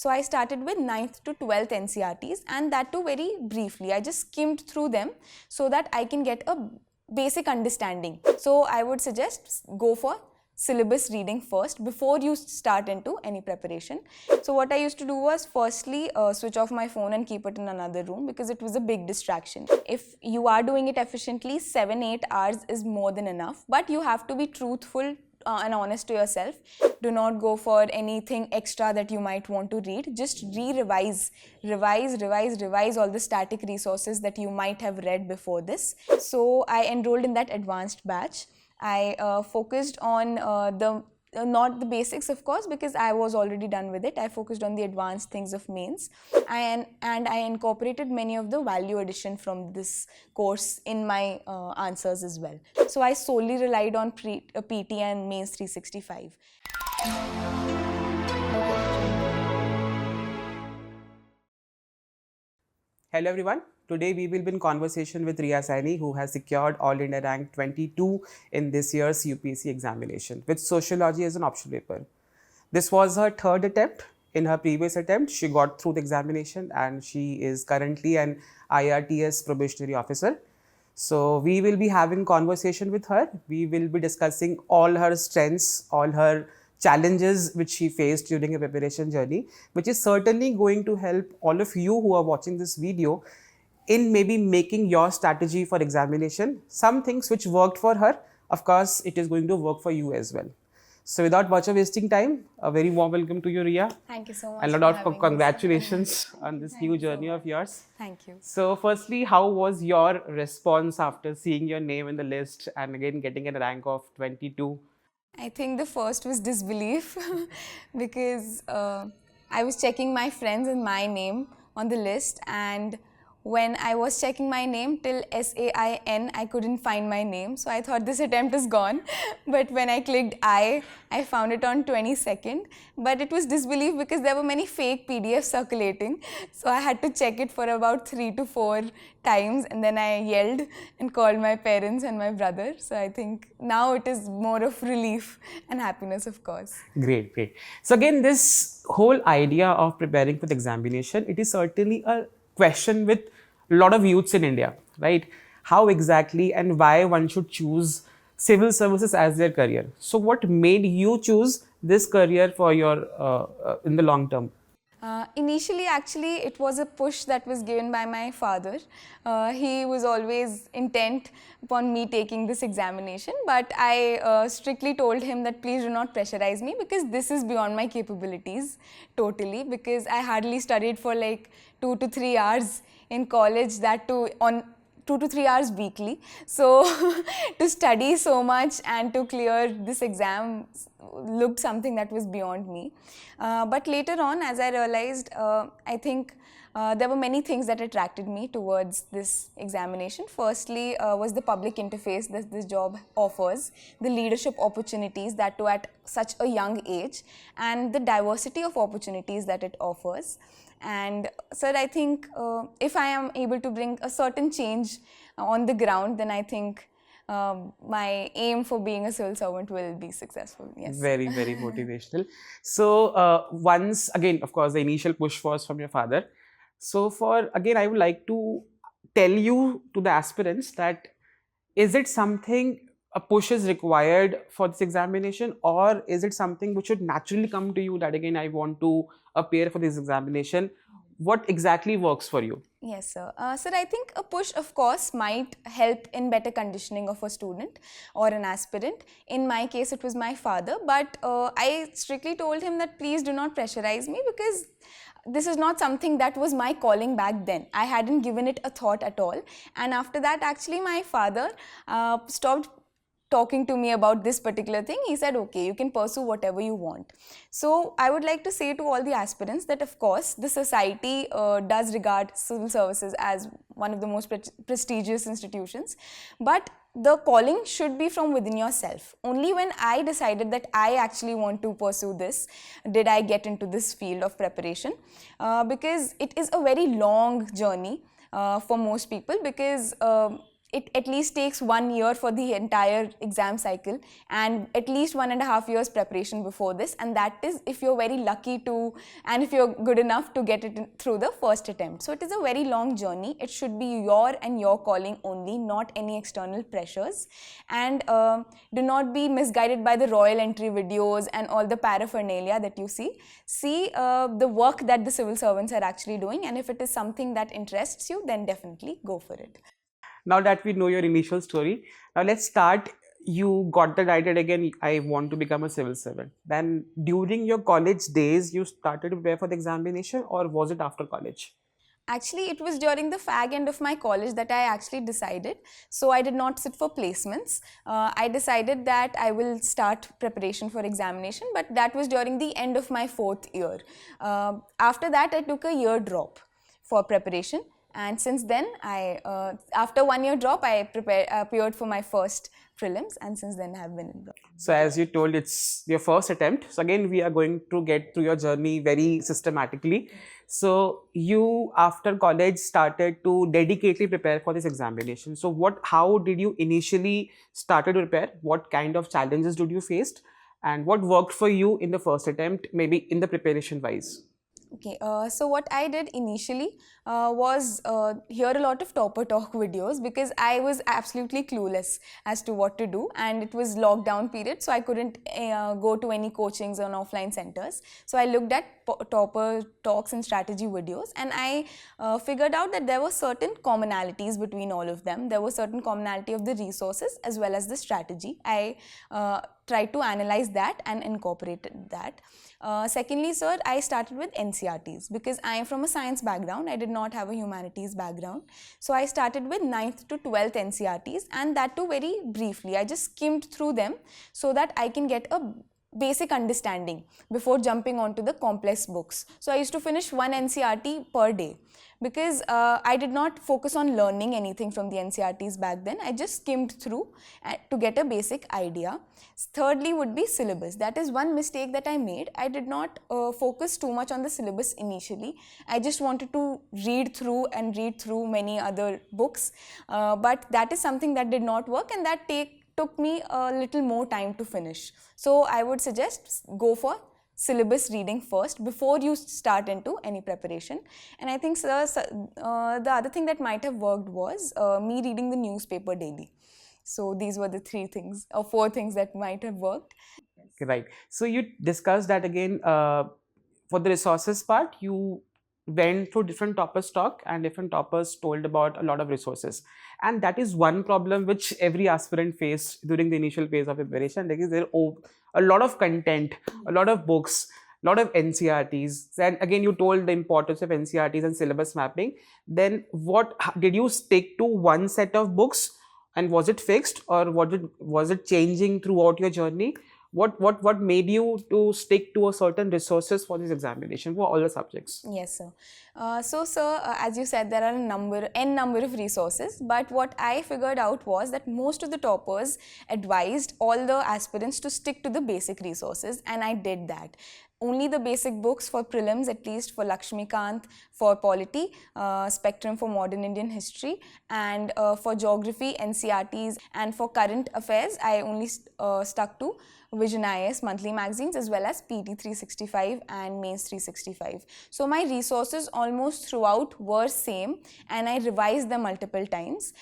So I started with 9th to 12th NCRTs, and that too very briefly. I just skimmed through them so that I can get a basic understanding. So I would suggest go for syllabus reading first before you start into any preparation. So what I used to do was firstly switch off my phone and keep it in another room because it was a big distraction. If you are doing it efficiently, 7-8 hours is more than enough, but you have to be truthful and honest to yourself. Do not go for anything extra that you might want to read. Just revise all the static resources that you might have read before this. So I enrolled in that advanced batch. I focused on not the basics, of course, because I was already done with it. I focused on the advanced things of mains, and I incorporated many of the value addition from this course in my answers as well. So I solely relied on PT and mains 365. Hello everyone. Today we will be in conversation with Riya Saini, who has secured All India rank 22 in this year's UPSC examination with sociology as an optional paper. This was her third attempt. In her previous attempt, she got through the examination and she is currently an IRTS probationary officer. So we will be having conversation with her. We will be discussing all her strengths, all her challenges which she faced during her preparation journey, which is certainly going to help all of you who are watching this video in maybe making your strategy for examination. Some things which worked for her, of course, it is going to work for you as well. So without much of wasting time, a very warm welcome to you, Riya. Thank you so much. And a lot of congratulations on this new journey of yours. Thank you. So firstly, how was your response after seeing your name in the list and again getting a rank of 22? I think the first was disbelief because I was checking my friends and my name on the list, and when I was checking my name till SAIN, I couldn't find my name. So I thought this attempt is gone. But when I clicked I found it on 22nd. But it was disbelief because there were many fake PDFs circulating. So I had to check it for about 3 to 4 times. And then I yelled and called my parents and my brother. So I think now it is more of relief and happiness, of course. Great, great. So again, this whole idea of preparing for the examination, it is certainly a question with a lot of youths in India, right? How exactly and why one should choose civil services as their career. So what made you choose this career for your in the long term? Initially, actually, it was a push that was given by my father. He was always intent upon me taking this examination, but I strictly told him that please do not pressurize me because this is beyond my capabilities totally, because I hardly studied for like 2 to 3 hours in college, that too on 2 to 3 hours weekly. So to study so much and to clear this exam looked something that was beyond me. But later on, as I realized, I think there were many things that attracted me towards this examination. Firstly was the public interface that this job offers, the leadership opportunities, that too at such a young age, and the diversity of opportunities that it offers. And sir, I think if I am able to bring a certain change on the ground, then I think my aim for being a civil servant will be successful. Yes. Very, very motivational. So once again, of course, the initial push was from your father. So again, I would like to tell you to the aspirants that is it something a push is required for this examination, or is it something which should naturally come to you that again I want to appear for this examination? What exactly works for you? Yes, sir. Sir, I think a push, of course, might help in better conditioning of a student or an aspirant. In my case, it was my father, but I strictly told him that please do not pressurize me because this is not something that was my calling back then. I hadn't given it a thought at all. And after that, actually, my father stopped talking to me about this particular thing. He said, okay, you can pursue whatever you want. So I would like to say to all the aspirants that of course the society does regard civil services as one of the most prestigious institutions, but the calling should be from within yourself. Only when I decided that I actually want to pursue this, did I get into this field of preparation, because it is a very long journey for most people, because it at least takes 1 year for the entire exam cycle, and at least 1.5 years preparation before this, and that is if you're very lucky to, and if you're good enough to get it through the first attempt. So it is a very long journey. It should be your calling only, not any external pressures. And do not be misguided by the royal entry videos and all the paraphernalia that you see. See the work that the civil servants are actually doing, and if it is something that interests you, then definitely go for it. Now that we know your initial story, now let's start. You got the idea again, I want to become a civil servant. Then during your college days, you started to prepare for the examination, or was it after college? Actually, it was during the fag end of my college that I actually decided. So I did not sit for placements. I decided that I will start preparation for examination, but that was during the end of my 4th year. After that, I took a year drop for preparation. And since then, after 1 year drop, I appeared for my first prelims, and since then I have been involved. So as you told, it's your first attempt. So again, we are going to get through your journey very systematically. So you, after college, started to dedicatedly prepare for this examination. So how did you initially started to prepare? What kind of challenges did you face? And what worked for you in the first attempt, maybe in the preparation wise? Okay, so what I did initially was hear a lot of topper talk videos, because I was absolutely clueless as to what to do, and it was lockdown period, so I couldn't go to any coachings or offline centers. So I looked at topper talks and strategy videos, and I figured out that there were certain commonalities between all of them. There was certain commonality of the resources as well as the strategy. I tried to analyze that and incorporated that. Secondly, sir, I started with NCRTs, because I am from a science background. I did not have a humanities background. So I started with 9th to 12th NCRTs, and that too very briefly. I just skimmed through them so that I can get a basic understanding before jumping onto the complex books. So I used to finish 1 NCRT per day, because I did not focus on learning anything from the NCRTs back then. I just skimmed through to get a basic idea. Thirdly would be syllabus. That is one mistake that I made. I did not focus too much on the syllabus initially. I just wanted to read through many other books, but that is something that did not work, and that took me a little more time to finish. So I would suggest go for syllabus reading first before you start into any preparation. And I think, sir, the other thing that might have worked was me reading the newspaper daily. So these were the 3 things or 4 things that might have worked. Right. So you discussed that again, for the resources part, you went through different toppers talk, and different toppers told about a lot of resources. And that is one problem which every aspirant faced during the initial phase of preparation. There is a lot of content, a lot of books, a lot of NCRTs. And again, you told the importance of NCRTs and syllabus mapping. Then what did you stick to one set of books, and was it fixed, or was it changing throughout your journey? What made you to stick to a certain resources for this examination for all the subjects? Yes, sir. So, sir, as you said, there are n number of resources, but what I figured out was that most of the toppers advised all the aspirants to stick to the basic resources, and I did that. Only the basic books for prelims, at least for Lakshmikant, for polity, Spectrum for modern Indian history, and for geography, NCRTs, and for current affairs, I only stuck to VisionIAS monthly magazines, as well as PT 365 and Mains 365. So my resources almost throughout were same, and I revised them multiple times.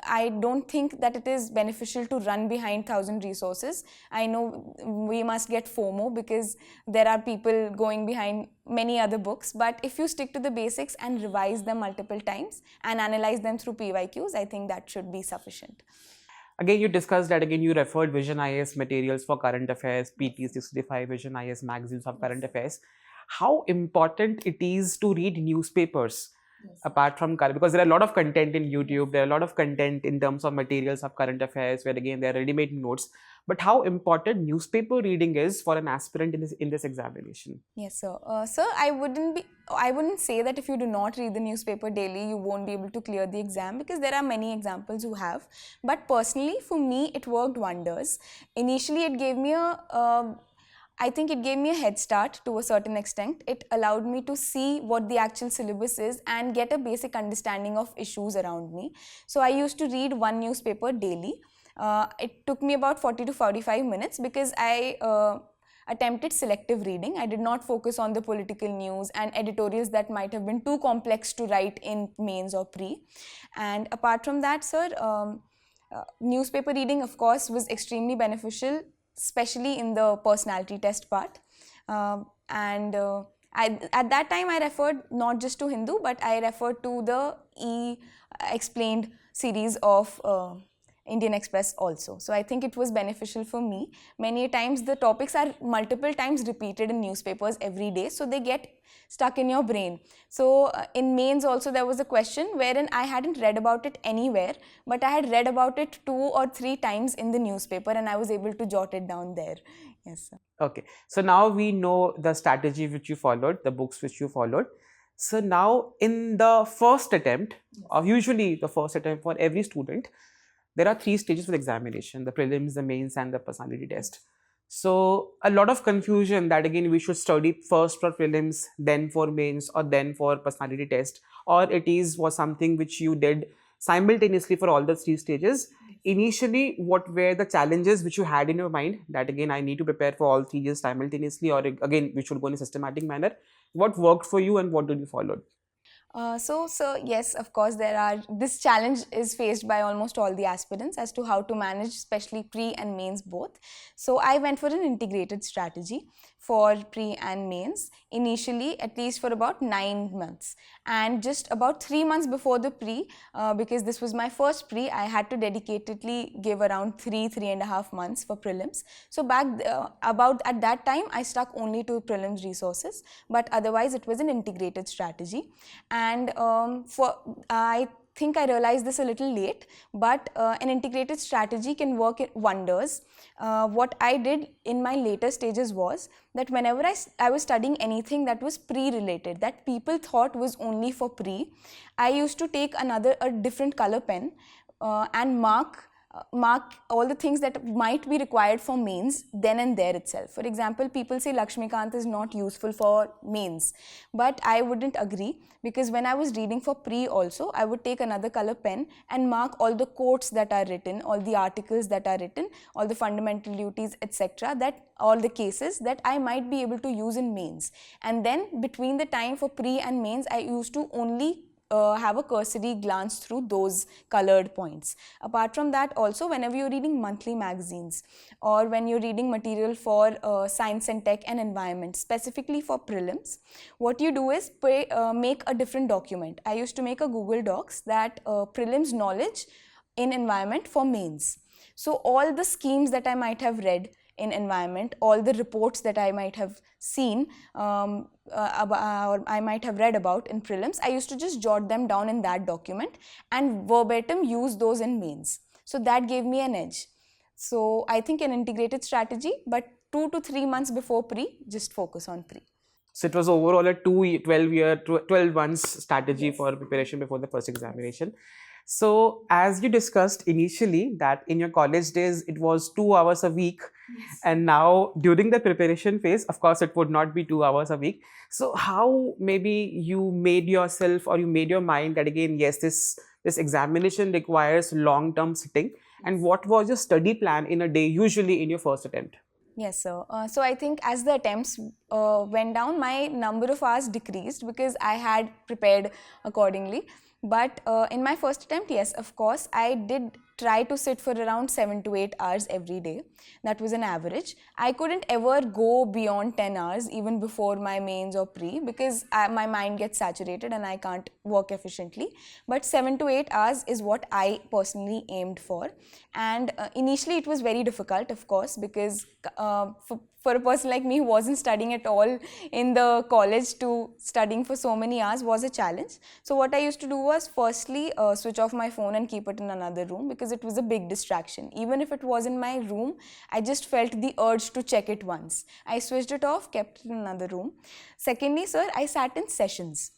I don't think that it is beneficial to run behind 1,000 resources. I know we must get FOMO because there are people going behind many other books, but if you stick to the basics and revise them multiple times and analyze them through PYQs, I think that should be sufficient. Again, you discussed that again, you referred VisionIAS materials for current affairs, PT 65, VisionIAS magazines of current affairs. How important it is to read newspapers? Yes. Apart from current, because there are a lot of content in YouTube, there are a lot of content in terms of materials of current affairs, where again, there are ready-made notes. But how important newspaper reading is for an aspirant in this examination? Yes, sir. Sir, I wouldn't say that if you do not read the newspaper daily, you won't be able to clear the exam, because there are many examples who have. But personally, for me, it worked wonders. Initially, it gave me I think it gave me a head start to a certain extent. It allowed me to see what the actual syllabus is and get a basic understanding of issues around me. So I used to read one newspaper daily. It took me about 40 to 45 minutes because I attempted selective reading. I did not focus on the political news and editorials that might have been too complex to write in mains or pre. And apart from that, sir, newspaper reading, of course, was extremely beneficial, especially in the personality test part. At that time, I referred not just to Hindu, but I referred to the Explained series of Indian Express also. So I think it was beneficial for me. Many times the topics are multiple times repeated in newspapers every day, so they get stuck in your brain. So in mains also there was a question wherein I hadn't read about it anywhere, but I had read about it 2 or 3 times in the newspaper and I was able to jot it down there. Yes, sir. Okay, so now we know the strategy which you followed, the books which you followed. So now in the first attempt, or usually the first attempt for every student, there are 3 stages for the examination: the prelims, the mains, and the personality test. So a lot of confusion that again we should study first for prelims, then for mains, or then for personality test, or was something which you did simultaneously for all the 3 stages. Initially, what were the challenges which you had in your mind that again I need to prepare for all 3 years simultaneously, or again we should go in a systematic manner? What worked for you and what did you follow? So, yes, of course, this challenge is faced by almost all the aspirants as to how to manage, especially pre and mains both. So, I went for an integrated strategy for pre and mains initially, at least for about 9 months. And just about 3 months before the pre, because this was my first pre, I had to dedicatedly give around 3.5 months for prelims. So, about at that time, I stuck only to prelims resources, but otherwise it was an integrated strategy. And I think I realized this a little late, but an integrated strategy can work wonders. What I did in my later stages was that whenever I was studying anything that was pre-related, that people thought was only for pre, I used to take a different color pen and mark all the things that might be required for mains then and there itself. For example, people say Lakshmikant is not useful for mains, but I wouldn't agree, because when I was reading for pre also, I would take another color pen and mark all the quotes that are written, all the articles that are written, all the fundamental duties, etc., that all the cases that I might be able to use in mains. And then between the time for pre and mains, I used to only have a cursory glance through those colored points. Apart from that also, whenever you're reading monthly magazines or when you're reading material for science and tech and environment, specifically for prelims, what you do is make a different document. I used to make a Google Docs that prelims knowledge in environment for mains. So all the schemes that I might have read in environment, all the reports that I might have seen or I might have read about in prelims, I used to just jot them down in that document and verbatim use those in mains. So that gave me an edge. So I think an integrated strategy, but 2 to 3 months before pre, just focus on pre. So it was overall a 12 months strategy for preparation before the first examination. So as you discussed initially that in your college days it was 2 hours a week, yes, and now during the preparation phase, of course it would not be 2 hours a week. So how maybe you made yourself or you made your mind that again, yes, this examination requires long-term sitting, and what was your study plan in a day usually in your first attempt? Yes, sir. So I think as the attempts went down, my number of hours decreased because I had prepared accordingly. But in my first attempt, yes, of course, I did try to sit for around 7 to 8 hours every day. That was an average. I couldn't ever go beyond 10 hours even before my mains or pre because my mind gets saturated and I can't work efficiently. But 7 to 8 hours is what I personally aimed for. And initially it was very difficult, of course, because for a person like me who wasn't studying at all in the college to studying for so many hours was a challenge. So what I used to do was firstly switch off my phone and keep it in another room because it was a big distraction. Even if it was in my room, I just felt the urge to check it once. I switched it off, kept it in another room. Secondly, sir, I sat in sessions.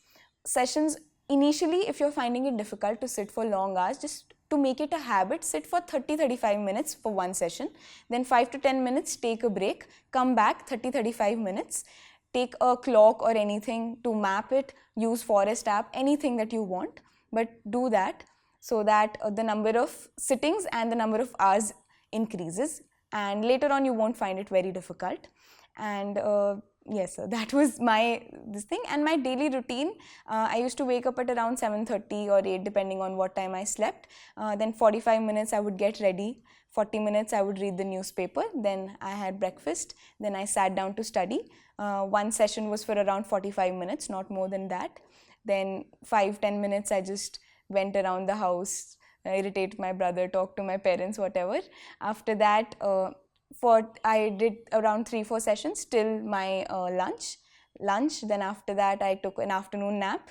Initially, if you're finding it difficult to sit for long hours, just to make it a habit, sit for 30-35 minutes for one session, then 5 to 10 minutes, take a break, come back 30-35 minutes, take a clock or anything to map it, use Forest app, anything that you want, but do that so that the number of sittings and the number of hours increases, and later on you won't find it very difficult. And yes, so that was this thing. And my daily routine, I used to wake up at around 7:30 or 8 depending on what time I slept. Then 45 minutes I would get ready, 40 minutes I would read the newspaper, then I had breakfast, then I sat down to study. One session was for around 45 minutes, not more than that. Then 5-10 minutes I just went around the house, irritate my brother, talk to my parents, whatever. After that, I did around 3-4 sessions till my lunch. Then after that I took an afternoon nap.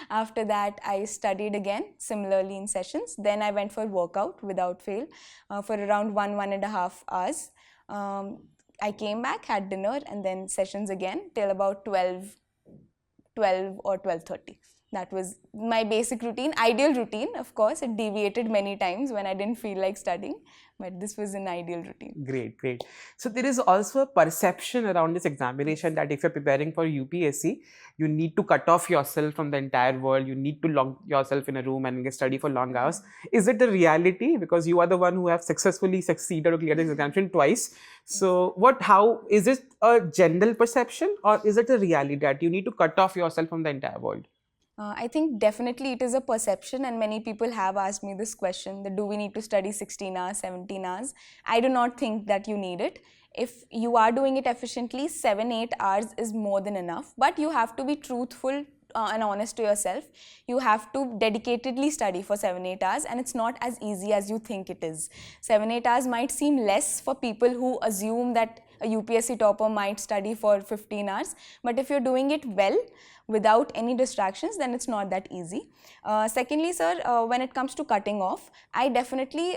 After that I studied again, similarly in sessions. Then I went for workout without fail for around 1.5 hours. I came back, had dinner, and then sessions again till about 12 or 12:30. That was my basic routine, ideal routine. Of course, it deviated many times when I didn't feel like studying, but this was an ideal routine. Great. So there is also a perception around this examination that if you're preparing for UPSC, you need to cut off yourself from the entire world. You need to lock yourself in a room and study for long hours. Is it the reality? Because you are the one who have successfully succeeded or cleared the examination twice. So how is it a general perception, or is it a reality that you need to cut off yourself from the entire world? I think definitely it is a perception, and many people have asked me this question, that do we need to study 16 hours, 17 hours? I do not think that you need it. If you are doing it efficiently, 7-8 hours is more than enough, but you have to be truthful and honest to yourself. You have to dedicatedly study for 7-8 hours, and it's not as easy as you think it is. 7-8 hours might seem less for people who assume that a UPSC topper might study for 15 hours, but if you're doing it well, without any distractions, then it's not that easy. Secondly, sir, when it comes to cutting off, I definitely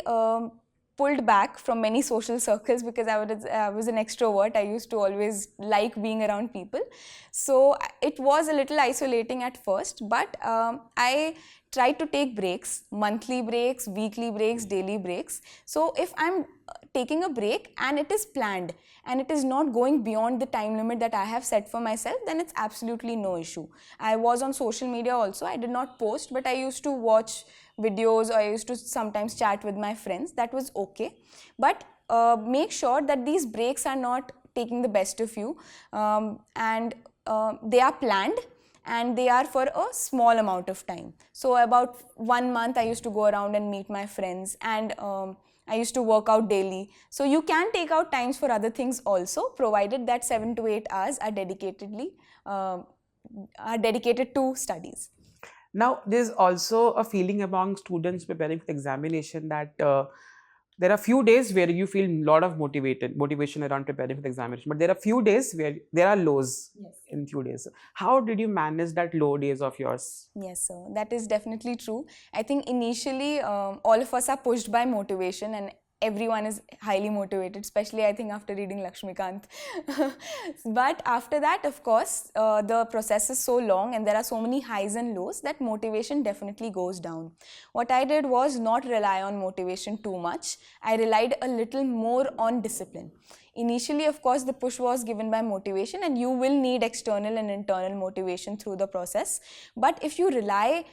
pulled back from many social circles because I was an extrovert. I used to always like being around people. So it was a little isolating at first, but I tried to take breaks, monthly breaks, weekly breaks, daily breaks. So if I'm taking a break and it is planned and it is not going beyond the time limit that I have set for myself, then it's absolutely no issue. I was on social media also. I did not post, but I used to watch videos, or I used to sometimes chat with my friends. That was okay. But make sure that these breaks are not taking the best of you, and they are planned, and they are for a small amount of time. So about 1 month I used to go around and meet my friends, and I used to work out daily. So you can take out times for other things also, provided that 7 to 8 hours are dedicated to studies. Now, there's also a feeling among students preparing for the examination that there are few days where you feel a lot of motivation around preparing for the examination, but there are few days where there are lows. Yes. In few days. How did you manage that low days of yours? Yes, sir. That is definitely true. I think initially all of us are pushed by motivation, and everyone is highly motivated, especially I think after reading Lakshmikant. But after that, of course, the process is so long and there are so many highs and lows that motivation definitely goes down. What I did was not rely on motivation too much. I relied a little more on discipline. Initially, of course, the push was given by motivation, and you will need external and internal motivation through the process. But if you rely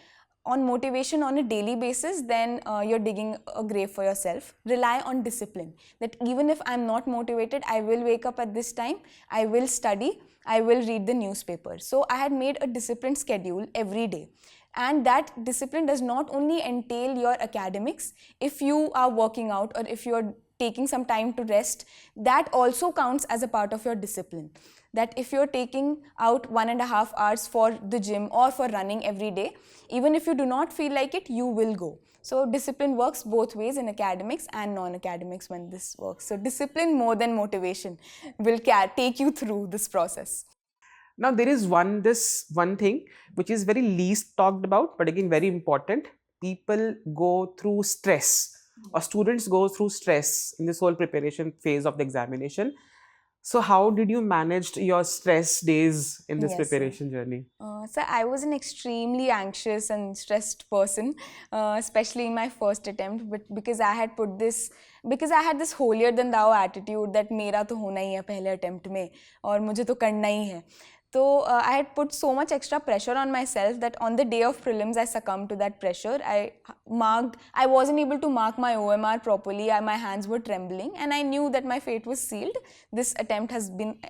on motivation on a daily basis, then you're digging a grave for yourself. Rely on discipline, that even if I'm not motivated, I will wake up at this time, I will study, I will read the newspaper. So I had made a disciplined schedule every day. And that discipline does not only entail your academics. If you are working out, or if you're taking some time to rest, that also counts as a part of your discipline. That if you're taking out 1.5 hours for the gym or for running every day, even if you do not feel like it, you will go. So discipline works both ways in academics and non-academics when this works. So discipline more than motivation will take you through this process. Now there is one thing which is very least talked about, but again very important. People go through stress, or students go through stress in this whole preparation phase of the examination. So how did you manage your stress days in this Yes, sir. preparation journey? So I was an extremely anxious and stressed person, especially in my first attempt. But because I had had this holier than thou attitude that मेरा तो होना ही है पहले attempt में और मुझे तो करना ही है. So I had put so much extra pressure on myself that on the day of prelims I succumbed to that pressure. I wasn't able to mark my OMR properly. My hands were trembling, and I knew that my fate was sealed. This attempt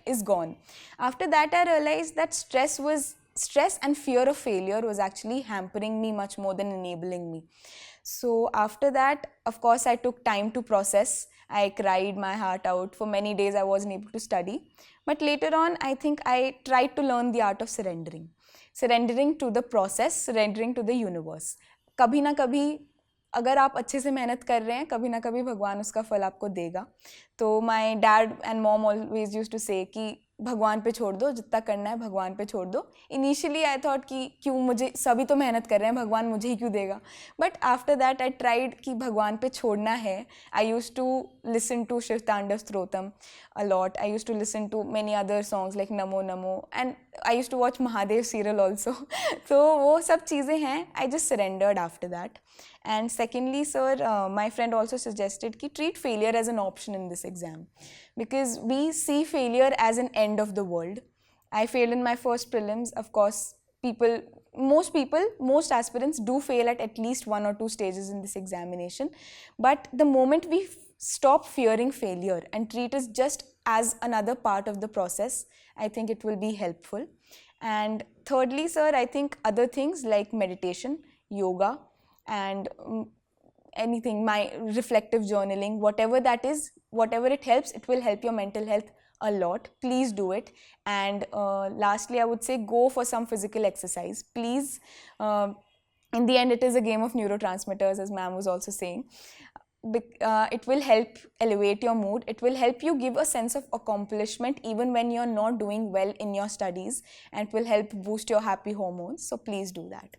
is gone. After that, I realized that stress and fear of failure was actually hampering me much more than enabling me. So after that, of course, I took time to process. I cried my heart out. For many days, I wasn't able to study. But later on, I think I tried to learn the art of surrendering. Surrendering to the process, surrendering to the universe. कभी ना कभी अगर आप अच्छे से मेहनत कर रहे हैं, कभी ना कभी भगवान उसका फल आपको देगा. तो my dad and mom always used to say कि भगवान पे छोड़ दो, जितना करना है भगवान पे छोड़ दो. इनिशियली आई थॉट कि क्यों मुझे, सभी तो मेहनत कर रहे हैं, भगवान मुझे ही क्यों देगा. But after that I tried कि भगवान पे छोड़ना है. I use to listen to Shiv Tandav Stotram a lot. I used to listen to many other songs like Namo Namo, and I used to watch Mahadev serial also. So वो सब चीज़ें हैं. I just surrendered after that. And secondly, sir, my friend also suggested कि treat failure as an option in this exam, because we see failure as an end of the world. I failed in my first prelims. Of course, most aspirants do fail at least 1 or 2 stages in this examination. But the moment we stop fearing failure and treat it just as another part of the process, I think it will be helpful. And thirdly, sir, I think other things like meditation, yoga, and anything, my reflective journaling, whatever that is, whatever it helps, it will help your mental health a lot. Please do it. And lastly, I would say go for some physical exercise. Please, in the end, it is a game of neurotransmitters, as ma'am was also saying. It will help elevate your mood. It will help you give a sense of accomplishment even when you're not doing well in your studies, and it will help boost your happy hormones. So please do that.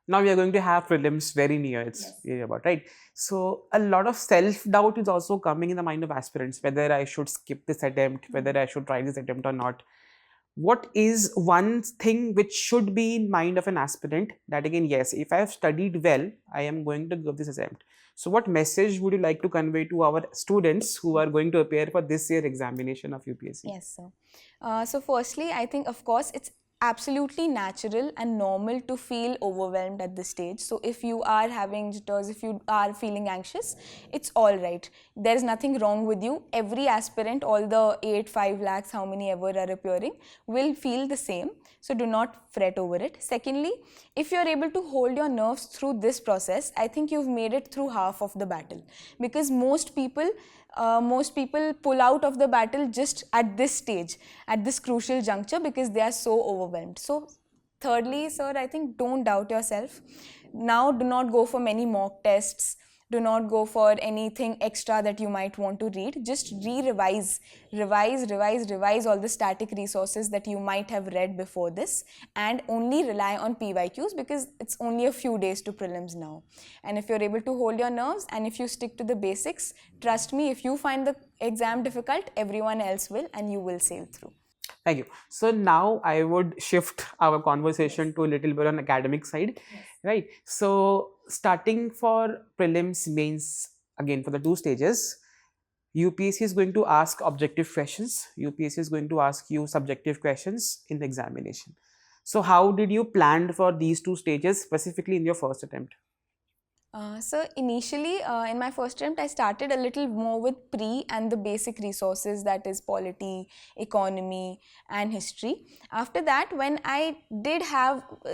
Now we are going to have prelims very near. It's yes. About, right? So a lot of self-doubt is also coming in the mind of aspirants, whether I should skip this attempt, whether I should try this attempt or not. What is one thing which should be in mind of an aspirant that, again, yes, if I have studied well, I am going to give this attempt. So what message would you like to convey to our students who are going to appear for this year's examination of UPSC? Yes, sir. So firstly, I think, of course, it's absolutely natural and normal to feel overwhelmed at this stage. So if you are having jitters, if you are feeling anxious, it's all right. There is nothing wrong with you. Every aspirant, all the 5 lakhs, how many ever are appearing, will feel the same. So do not fret over it. Secondly, if you're able to hold your nerves through this process, I think you've made it through half of the battle. Because most people pull out of the battle just at this stage, at this crucial juncture, because they are so overwhelmed. So thirdly, sir, I think don't doubt yourself. Now do not go for many mock tests. Do not go for anything extra that you might want to read. Just revise all the static resources that you might have read before this, and only rely on PYQs, because it's only a few days to prelims now. And if you're able to hold your nerves and if you stick to the basics, trust me, if you find the exam difficult, everyone else will, and you will sail through. Thank you. So now I would shift our conversation to a little bit on academic side, right? So starting for prelims, mains, again for the 2 stages, UPSC is going to ask objective questions. UPSC is going to ask you subjective questions in the examination. So how did you plan for these 2 stages specifically in your first attempt? So initially, in my first attempt, I started a little more with pre and the basic resources, that is polity, economy, and history. After that, when I did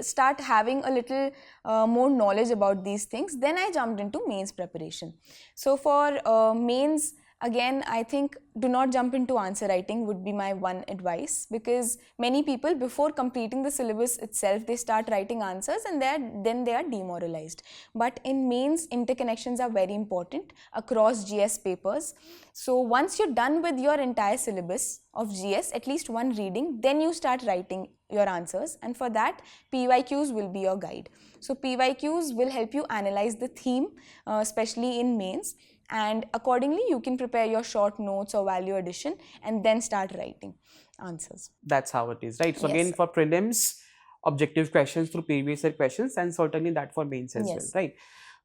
start having a little more knowledge about these things, then I jumped into mains preparation. So for mains, again, I think do not jump into answer writing would be my one advice, because many people, before completing the syllabus itself, they start writing answers and then they are demoralized. But in mains, interconnections are very important across GS papers. So once you're done with your entire syllabus of GS, at least one reading, then you start writing your answers, and for that, PYQs will be your guide. So PYQs will help you analyze the theme, especially in mains. and accordingly you can prepare your short notes or value addition and then start writing answers. That's how it is, right? So Yes. again, for prelims, objective questions through previous year questions, and certainly that for mains as well, Yes. right?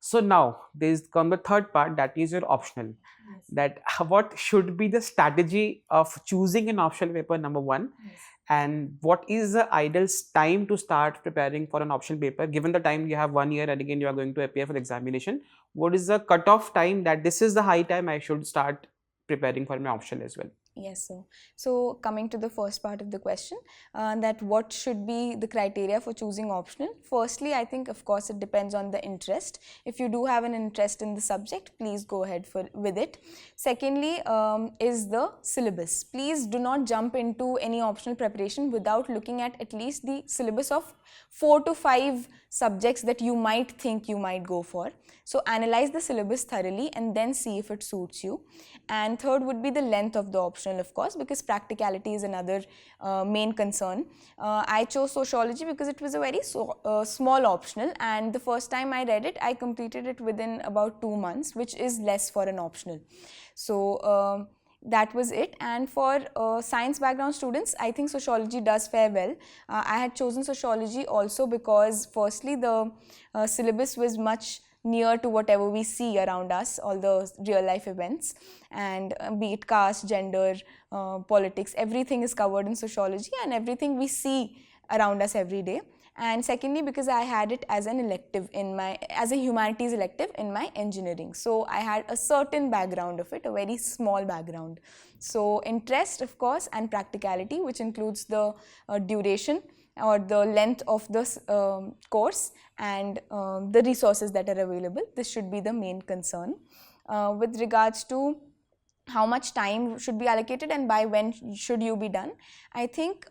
So now there's come the third part, that is your optional. Yes. That what should be the strategy of choosing an optional paper, number one, Yes. and what is the ideal time to start preparing for an optional paper, given the time you have 1 year and again you are going to appear for the examination? What is the cutoff time that this is the high time I should start preparing for my optional as well? Yes, sir. So coming to the first part of the question, that what should be the criteria for choosing optional? Firstly, I think of course it depends on the interest. If you do have an interest in the subject, please go ahead with it. Secondly, is the syllabus. Please do not jump into any optional preparation without looking at least the syllabus of 4 to 5 subjects that you might think you might go for. So analyze the syllabus thoroughly and then see if it suits you. And third would be the length of the optional, of course, because practicality is another main concern. I chose sociology because it was a very small optional, and the first time I read it, I completed it within about 2 months, which is less for an optional. So that was it. And for science background students, I think sociology does fare well. I had chosen sociology also because firstly the syllabus was much near to whatever we see around us, all the real life events, and be it caste, gender, politics, everything is covered in sociology and everything we see around us every day. And secondly, because I had it as an elective as a humanities elective in my engineering. So I had a certain background of it, a very small background. So interest, of course, and practicality, which includes the duration or the length of the course and the resources that are available. This should be the main concern. With regards to how much time should be allocated and by when should you be done, I think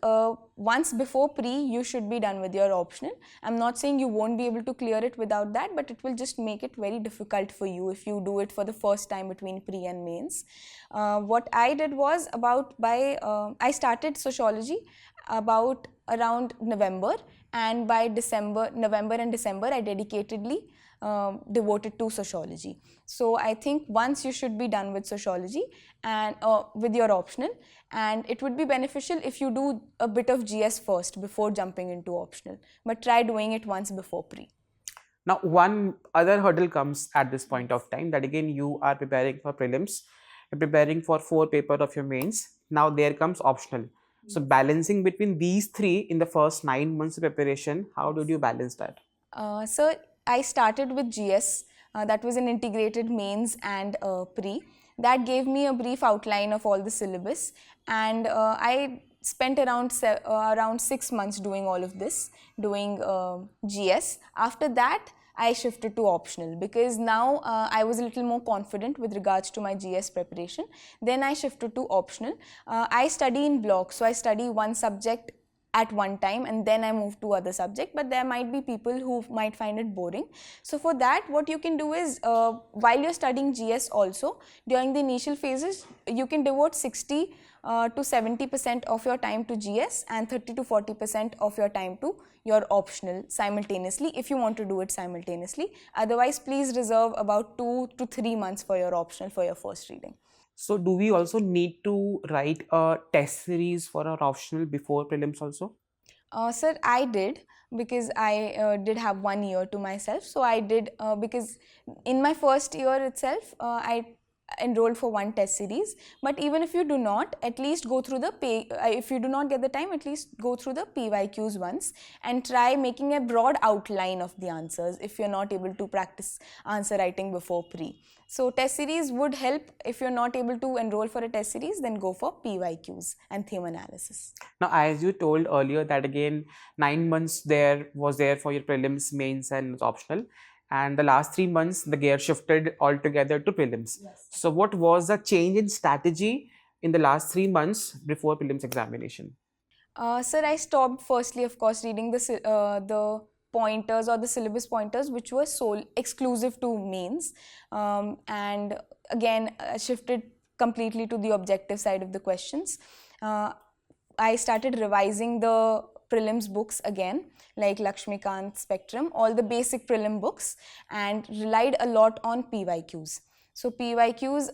once before pre you should be done with your optional. I'm not saying you won't be able to clear it without that, but it will just make it very difficult for you if you do it for the first time between pre and mains. What I did was I started sociology about around November, and by November and December I dedicatedly devoted to sociology. So I think once you should be done with sociology and with your optional, and it would be beneficial if you do a bit of GS first before jumping into optional, but try doing it once before pre. Now, one other hurdle comes at this point of time, that again you are preparing for prelims, you're preparing for 4 paper of your mains. Now there comes optional. So balancing between these 3 in the first 9 months of preparation, how did you balance that? So I started with GS, that was an integrated mains and pre. That gave me a brief outline of all the syllabus, and I spent around 6 months doing all of this, doing GS. After that, I shifted to optional because now I was a little more confident with regards to my GS preparation. Then I shifted to optional. I study in blocks, so I study one subject at one time and then I move to other subject, but there might be people who might find it boring. So for that, what you can do is while you're studying GS also, during the initial phases, you can devote 60 to 70% of your time to GS and 30 to 40% of your time to your optional simultaneously, if you want to do it simultaneously. Otherwise, please reserve about 2 to 3 months for your optional for your first reading. So do we also need to write a test series for our optional before prelims also? Sir, I did, because I did have 1 year to myself. So I did, because in my first year itself, I enrolled for one test series. But even if you do not, at least go through the if you do not get the time, at least go through the PYQs once and try making a broad outline of the answers if you're not able to practice answer writing before pre. So test series would help. If you're not able to enroll for a test series, then go for PYQs and theme analysis. Now, as you told earlier that again 9 months was there for your prelims, mains and optional, and the last 3 months the gear shifted altogether to prelims. Yes. So what was the change in strategy in the last 3 months before prelims examination? Sir, I stopped firstly, of course, reading the pointers or the syllabus pointers which were exclusive to mains, and again shifted completely to the objective side of the questions. I started revising the prelims books again, like Lakshmikant, Spectrum, all the basic prelim books, and relied a lot on PYQs. So PYQs,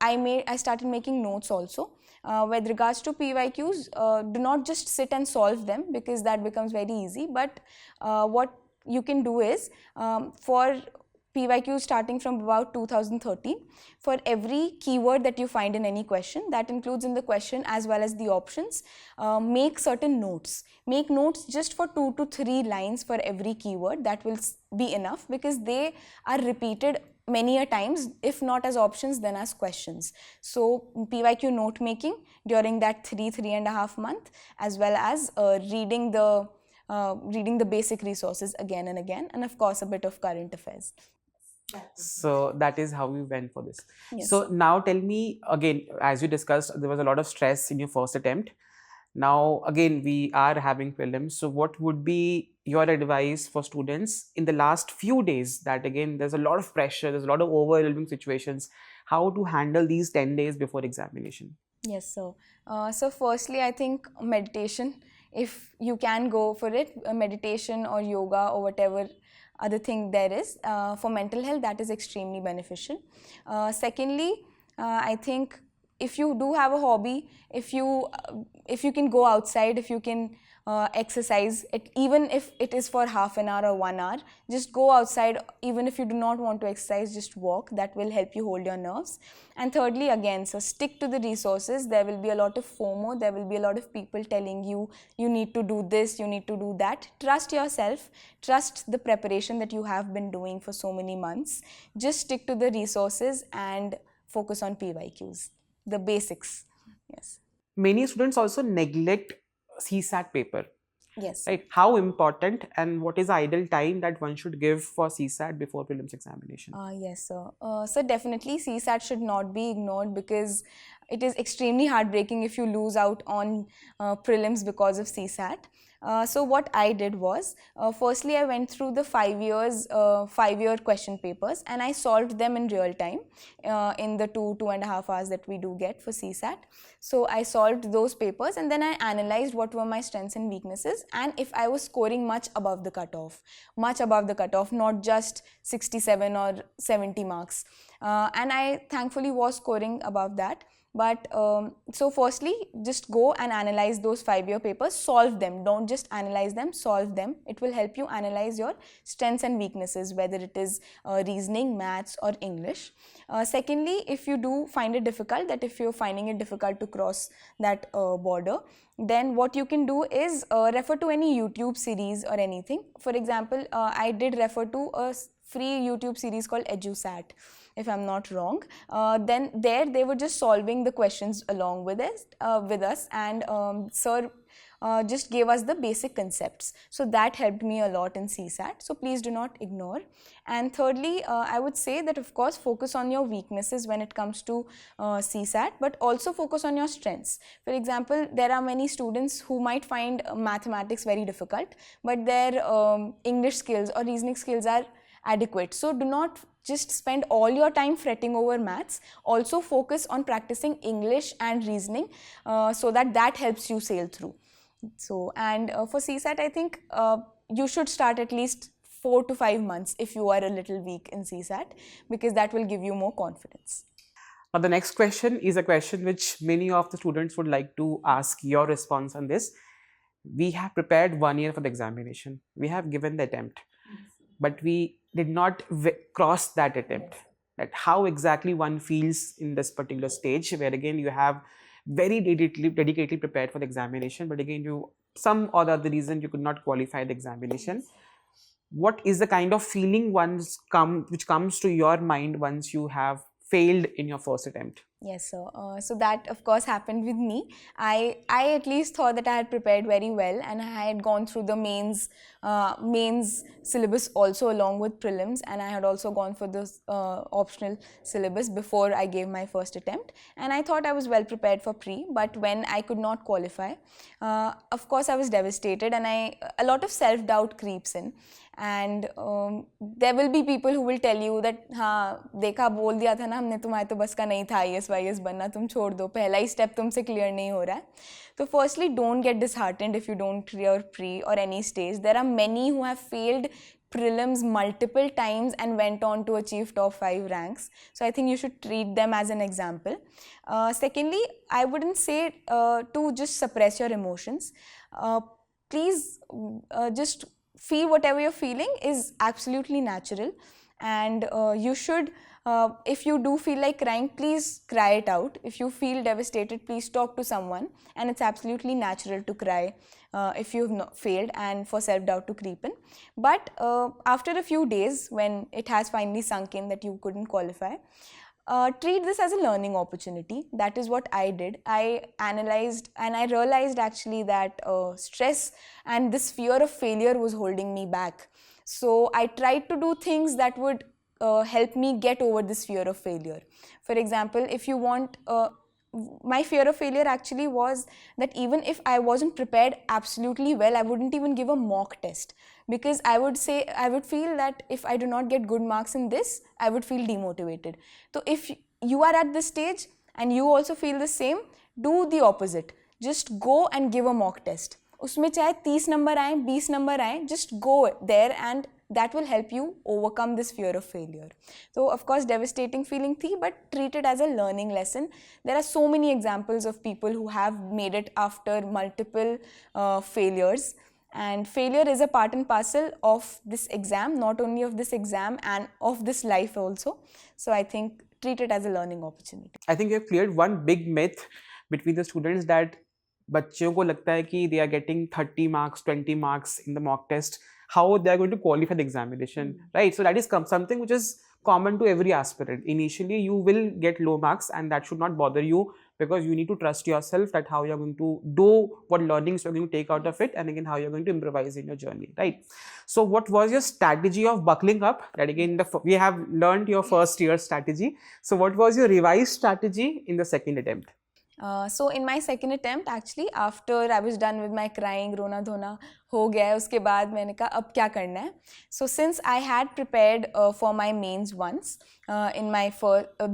I started making notes also. With regards to PYQs, do not just sit and solve them because that becomes very easy. But what you can do is, for PYQ starting from about 2013, for every keyword that you find in any question, that includes in the question as well as the options, make certain notes. Make notes just for 2 to 3 lines for every keyword. That will be enough because they are repeated many a times, if not as options then as questions. So PYQ note making during that 3.5 month, as well as reading the basic resources again and again, and of course a bit of current affairs. So that is how you went for this. Yes. So now tell me again, as you discussed, there was a lot of stress in your first attempt. Now again, we are having prelims. So what would be your advice for students in the last few days, that again there's a lot of pressure, there's a lot of overwhelming situations, how to handle these 10 days before examination? Yes, sir. So firstly, I think meditation, if you can go for it, meditation or yoga or whatever other thing there is for mental health, that is extremely beneficial. Secondly, I think if you do have a hobby, if you can go outside, if you can exercise, even if it is for half an hour or 1 hour, just go outside. Even if you do not want to exercise, just walk. That will help you hold your nerves. And thirdly, again, so stick to the resources. There will be a lot of FOMO. There will be a lot of people telling you, you need to do this, you need to do that. Trust yourself. Trust the preparation that you have been doing for so many months. Just stick to the resources and focus on PYQs, the basics. Yes. Many students also neglect CSAT paper. Yes. Right? How important and what is the ideal time that one should give for CSAT before prelims examination? Yes, sir. So definitely CSAT should not be ignored because it is extremely heartbreaking if you lose out on prelims because of CSAT. So what I did was, firstly I went through the 5-year question papers and I solved them in real time in the 2.5 hours that we do get for CSAT. So I solved those papers and then I analyzed what were my strengths and weaknesses, and if I was scoring much above the cutoff, not just 67 or 70 marks. And I thankfully was scoring above that. But so firstly, just go and analyze those 5-year papers, solve them. Don't just analyze them, solve them. It will help you analyze your strengths and weaknesses, whether it is reasoning, maths or English. Secondly, if you do find it difficult, that if you're finding it difficult to cross that border, then what you can do is refer to any YouTube series or anything. For example, I did refer to a free YouTube series called EduSat, if I'm not wrong. Then there they were just solving the questions along with us, and sir just gave us the basic concepts. So that helped me a lot in CSAT. So please do not ignore. And thirdly, I would say that of course focus on your weaknesses when it comes to CSAT, but also focus on your strengths. For example, there are many students who might find mathematics very difficult, but their English skills or reasoning skills are adequate. So do not just spend all your time fretting over maths. Also focus on practicing English and reasoning so that helps you sail through. So, and for CSAT, I think you should start at least 4 to 5 months if you are a little weak in CSAT, because that will give you more confidence. Now the next question is a question which many of the students would like to ask your response on this. We have prepared 1 year for the examination. We have given the attempt, but we did not cross that attempt. That how exactly one feels in this particular stage, where again you have very dedicatedly prepared for the examination, but again you, some or the other reason, you could not qualify the examination. What is the kind of feeling which comes to your mind once you have failed in your first attempt? Yes, sir. So that of course happened with me. I at least thought that I had prepared very well, and I had gone through the mains syllabus also along with prelims, and I had also gone for the optional syllabus before I gave my first attempt, and I thought I was well prepared for pre. But when I could not qualify, of course I was devastated, and a lot of self-doubt creeps in. And there will be people who will tell you that हाँ देखा बोल दिया था ना हमने, तुम्हारे तो बस का नहीं था IAS बनना, तुम छोड़ दो, पहला ही स्टेप तुमसे क्लियर नहीं हो रहा है. So firstly, don't get disheartened if you don't clear pre or any stage. There are many who have failed prelims multiple times and went on to achieve top 5 ranks. So I think you should treat them as an example. Secondly, I wouldn't say to just suppress your emotions. Please just feel whatever you're feeling is absolutely natural, and you should, if you do feel like crying, please cry it out. If you feel devastated, please talk to someone, and it's absolutely natural to cry if you've failed and for self-doubt to creep in. But after a few days, when it has finally sunk in that you couldn't qualify, treat this as a learning opportunity. That is what I did. I analyzed and I realized actually that stress and this fear of failure was holding me back. So I tried to do things that would help me get over this fear of failure. For example, if you want, my fear of failure actually was that even if I wasn't prepared absolutely well, I wouldn't even give a mock test, because I would feel that if I do not get good marks in this, I would feel demotivated. So if you are at this stage and you also feel the same, do the opposite. Just go and give a mock test. उसमें चाहे 30 number आए, 20 number आए, just go there, and that will help you overcome this fear of failure. So of course devastating feeling thi, but treat it as a learning lesson. There are so many examples of people who have made it after multiple failures, and failure is a part and parcel of this exam, not only of this exam and of this life also. So I think treat it as a learning opportunity. I think you have cleared one big myth between the students that बच्चों को लगता है कि they are getting 30 marks, 20 marks in the mock test, how they are going to qualify the examination, right? So that is something which is common to every aspirant. Initially, you will get low marks, and that should not bother you, because you need to trust yourself that how you're going to do, what learnings you're going to take out of it, and again how you're going to improvise in your journey, right? So what was your strategy of buckling up? That again, we have learned your first year strategy. So what was your revised strategy in the second attempt? So in my second attempt, actually, after I was done with my crying, रोना धोना हो गया है, उसके बाद मैंने कहा अब क्या करना है. So since I had prepared for my mains once,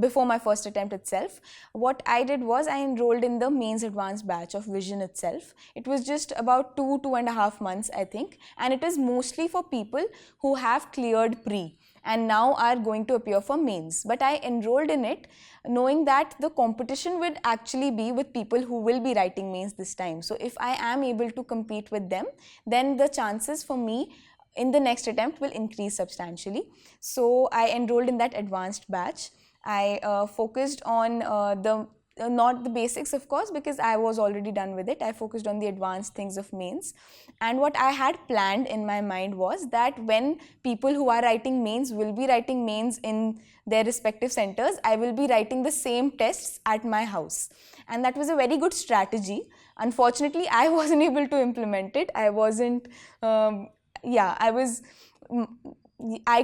before my first attempt itself, what I did was I enrolled in the mains advanced batch of Vision itself. It was just about 2.5 months, I think, and it is mostly for people who have cleared pre and now are going to appear for mains. But I enrolled in it knowing that the competition would actually be with people who will be writing mains this time. So if I am able to compete with them, then the chances for me in the next attempt will increase substantially. So I enrolled in that advanced batch. I focused on not the basics, of course, because I was already done with it. I focused on the advanced things of mains. And what I had planned in my mind was that when people who are writing mains will be writing mains in their respective centers, I will be writing the same tests at my house. And that was a very good strategy. Unfortunately, I wasn't able to implement it. I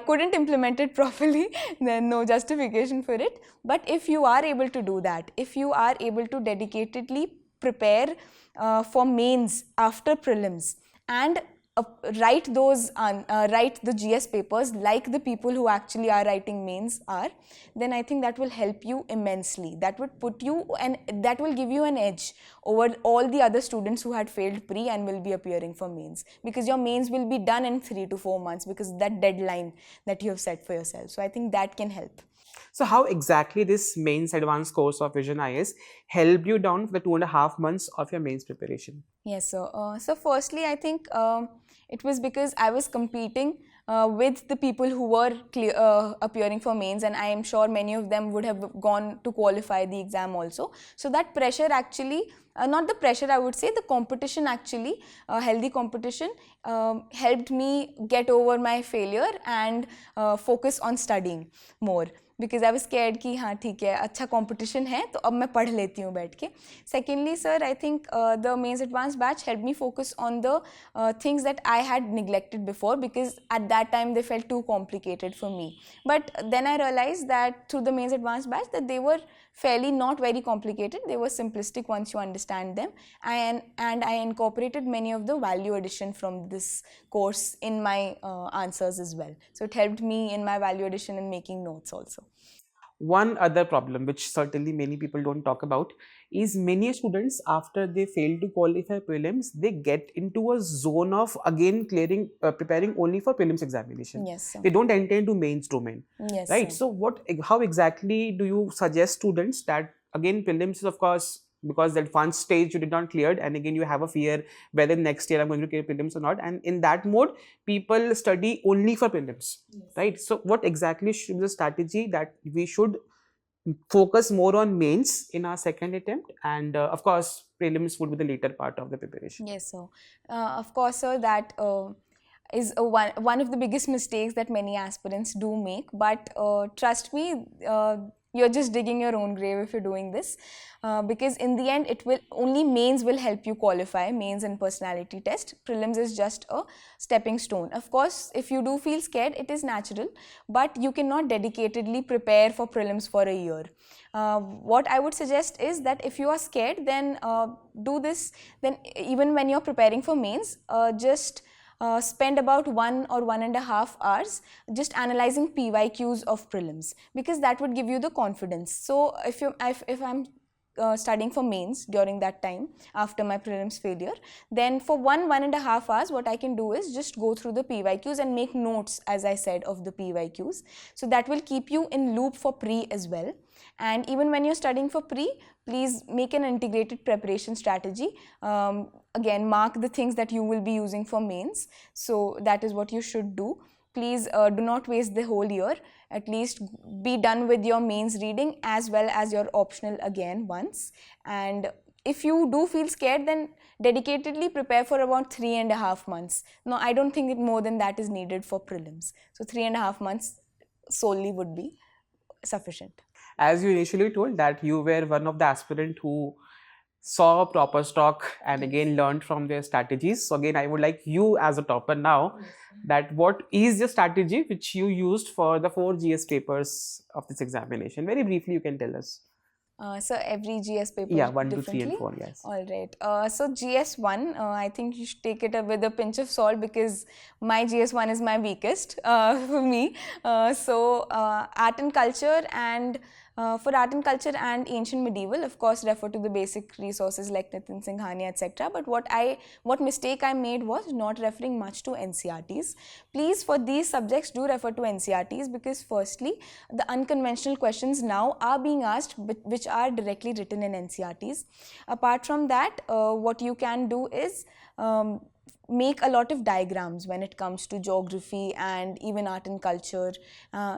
couldn't implement it properly, then no justification for it. But if you are able to do that, if you are able to dedicatedly prepare for mains after prelims and write the GS papers like the people who actually are writing mains are, then I think that will help you immensely. That would put you, and that will give you an edge over all the other students who had failed pre and will be appearing for mains, because your mains will be done in 3 to 4 months because that deadline that you have set for yourself. So I think that can help. So how exactly this mains advanced course of VisionIAS helped you down for the 2.5 months of your mains preparation? Yes, sir. So firstly, I think it was because I was competing with the people who were appearing for mains, and I am sure many of them would have gone to qualify the exam also. So that pressure actually, not the pressure, I would say, the competition actually, healthy competition, helped me get over my failure and focus on studying more. Because I was scared कि हाँ ठीक है, अच्छा competition है तो अब मैं पढ़ लेती हूँ बैठ के. Secondly, sir, I think the mains advanced batch helped me focus on the things that I had neglected before, because at that time they felt too complicated for me. But then I realized that through the mains advanced batch that they were fairly not very complicated. They were simplistic once you understand them, and I incorporated many of the value addition from this course in my answers as well. So it helped me in my value addition and making notes also. One other problem, which certainly many people don't talk about, is many students, after they fail to qualify prelims, they get into a zone of again clearing, preparing only for prelims examination. Yes, sir. They don't enter into mains domain, Yes, right? sir. So, how exactly do you suggest students that again prelims is of course because that one stage you did not cleared, and again you have a fear whether next year I'm going to clear prelims or not, and in that mode people study only for prelims, right? So what exactly should be the strategy that we should focus more on mains in our second attempt, and of course prelims would be the later part of the preparation? Yes, sir. Of course, sir, that is one of the biggest mistakes that many aspirants do make. But trust me, you're just digging your own grave if you're doing this, because in the end, it will only mains will help you qualify, mains and personality test. Prelims is just a stepping stone. Of course, if you do feel scared, it is natural, but you cannot dedicatedly prepare for prelims for a year. What I would suggest is that if you are scared, then do this. Then even when you're preparing for mains, just spend about 1 or 1.5 hours just analyzing PYQs of prelims, because that would give you the confidence. So if I'm studying for mains during that time after my prelims failure, then for 1.5 hours what I can do is just go through the PYQs and make notes, as I said, of the PYQs. So that will keep you in loop for pre as well. And even when you're studying for pre, please make an integrated preparation strategy. Again, mark the things that you will be using for mains. So that is what you should do. Please do not waste the whole year. At least be done with your mains reading as well as your optional again once. And if you do feel scared, then dedicatedly prepare for about 3.5 months. No, I don't think more than that is needed for prelims. So 3.5 months solely would be sufficient. As you initially told that you were one of the aspirant who saw a proper stock and again learned from their strategies. So again, I would like you as a topper now, that what is the strategy which you used for the 4 GS papers of this examination? Very briefly, you can tell us. So every GS paper Yeah, 1, 2, 3 differently? and 4, yes. All right. So GS1, I think you should take it with a pinch of salt, because my GS1 is my weakest for me. Art and culture and for art and culture and ancient medieval, of course, refer to the basic resources like Nitin Singhania, etc. But what mistake I made was not referring much to NCRTs. Please, for these subjects, do refer to NCRTs, because firstly, the unconventional questions now are being asked, which are directly written in NCRTs. Apart from that, what you can do is make a lot of diagrams when it comes to geography and even art and culture,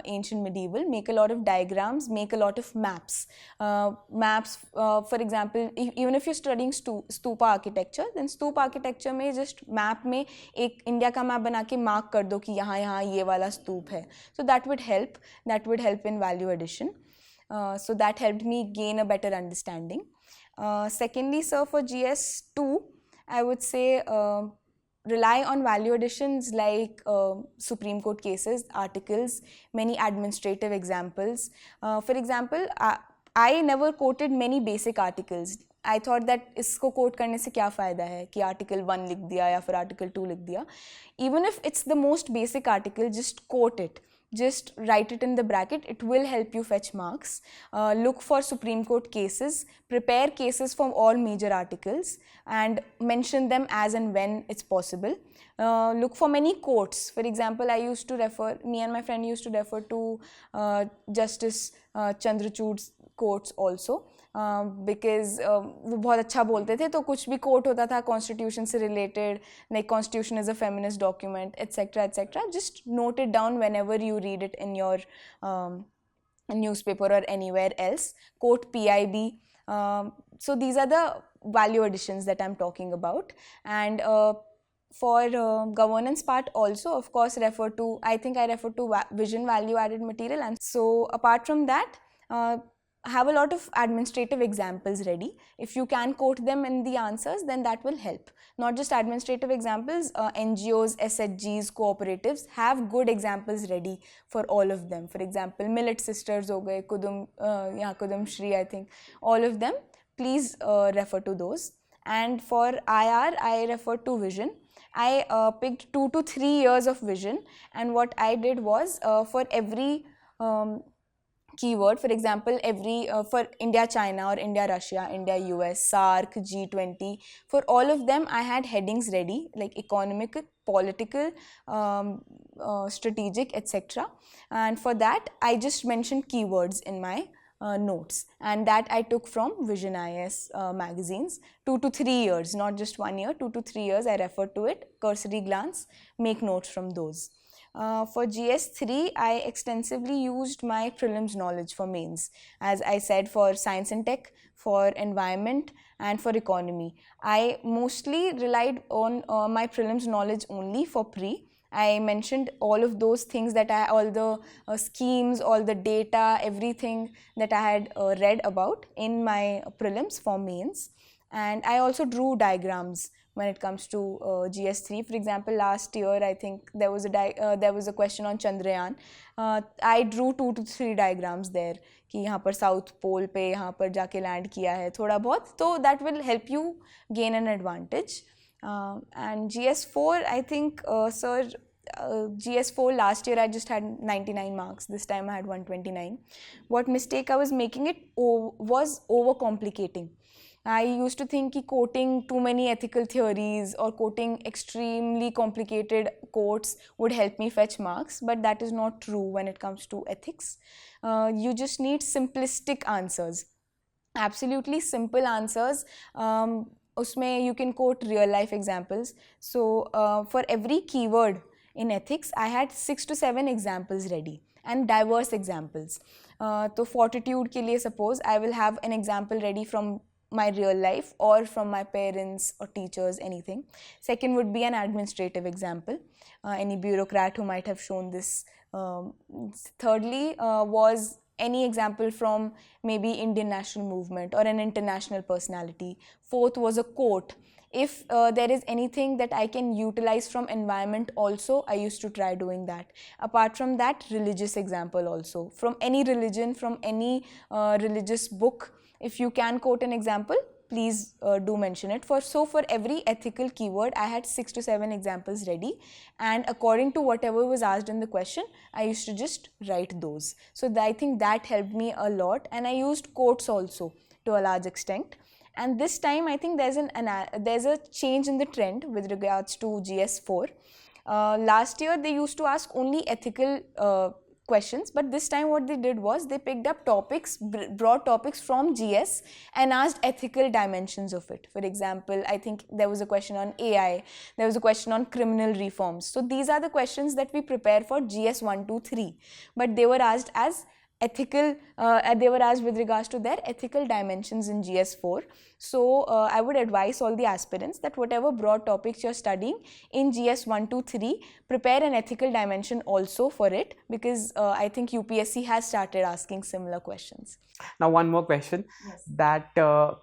ancient medieval. Make a lot of diagrams, make a lot of maps. For example, even if you're studying stupa architecture, then stupa architecture में just map में एक India का map बना के mark कर दो कि यहाँ यहाँ ये वाला स्तूप है. So that would help in value addition. So that helped me gain a better understanding. Secondly, sir, for GS2, I would say rely on value additions like Supreme Court cases, articles, many administrative examples. For example, I never quoted many basic articles. I thought that इसको quote करने से क्या फ़ायदा है कि article 1 लिख दिया या फिर article 2 लिख दिया. Even if it's the most basic article, just quote it. Just write it in the bracket. It will help you fetch marks. Look for Supreme Court cases. Prepare cases from all major articles and mention them as and when it's possible. Look for many quotes. For example, me and my friend used to refer to Justice Chandrachud's quotes also. Because वो बहुत अच्छा बोलते थे, तो कुछ भी coat होता था कॉन्स्टिट्यूशन से related, like constitution is a feminist document, etcetera etcetera. Just note it down whenever you read it in your newspaper or anywhere else. Quote PIB. So these are the value additions that I'm talking about. And for governance part also, of course, I refer to vision value added material. And so apart from that, have a lot of administrative examples ready. If you can quote them in the answers, then that will help. Not just administrative examples, NGOs, SHGs, cooperatives, have good examples ready for all of them. For example, Millet Sisters ho gaye, Kudum Shri, I think, all of them, please refer to those. And for IR, I refer to vision. I picked 2 to 3 years of vision, and what I did was for every keyword. For example, for India China or India Russia, India US, SAARC, G20, for all of them I had headings ready, like economic, political, strategic, etc. And for that I just mentioned keywords in my notes, and that I took from VisionIAS magazines. 2 to 3 years, not just 1 year, 2 to 3 years I referred to it, cursory glance, make notes from those. For GS3, I extensively used my prelims knowledge for mains. As I said, for science and tech, for environment, and for economy. I mostly relied on my prelims knowledge only for pre. I mentioned all of those things all the schemes, all the data, everything that I had read about in my prelims for mains. And I also drew diagrams when it comes to GS3. For example, last year I think there was a question on Chandrayaan. I drew 2 to 3 diagrams there कि यहाँ पर south pole पे यहाँ पर जाके land किया है थोड़ा बहुत, तो that will help you gain an advantage. And GS4, I think, GS4 last year I just had 99 marks. This time I had 129. What mistake I was making was overcomplicating. I used to think that quoting too many ethical theories or quoting extremely complicated quotes would help me fetch marks, but that is not true when it comes to ethics. You just need simplistic answers, absolutely simple answers. Usme you can quote real life examples. So for every keyword in ethics, I had 6 to 7 examples ready, and diverse examples. So fortitude ke liye, suppose I will have an example ready from my real life or from my parents or teachers, anything. Second would be an administrative example, any bureaucrat who might have shown this. Thirdly was any example from maybe Indian national movement or an international personality. Fourth was a quote. If there is anything that I can utilize from environment also, I used to try doing that. Apart from that, religious example also. From any religion, from any religious book, if you can quote an example, please do mention it. For every ethical keyword, I had 6 to 7 examples ready, and according to whatever was asked in the question, I used to just write those. So I think that helped me a lot, and I used quotes also to a large extent. And this time, I think there's a change in the trend with regards to GS4. Last year, they used to ask only ethical questions, but this time what they did was they picked up topics, broad topics from GS, and asked ethical dimensions of it. For example, I think there was a question on AI, there was a question on criminal reforms. So these are the questions that we prepare for GS 1, 2, 3, but they were asked as ethical, they were asked with regards to their ethical dimensions in GS4. So I would advise all the aspirants that whatever broad topics you're studying in GS 1, 2, 3, prepare an ethical dimension also for it, because I think UPSC has started asking similar questions. Now, one more question. Yes. That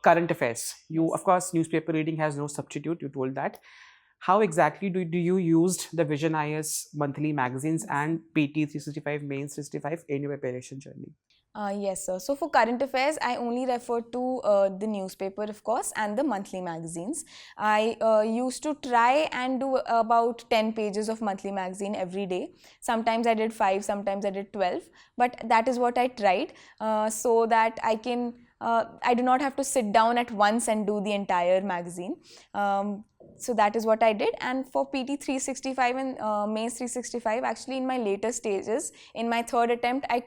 current affairs. Of course, newspaper reading has no substitute, you told that. How exactly do you use the VisionIAS monthly magazines and PT 365, Mains 365 in your preparation journey? Yes, sir. So for current affairs, I only refer to the newspaper, of course, and the monthly magazines. I used to try and do about 10 pages of monthly magazine every day. Sometimes I did 5, sometimes I did 12, but that is what I tried, so that I can I do not have to sit down at once and do the entire magazine. So that is what I did. And for PT 365 and Mains 365, actually in my later stages, in my third attempt, I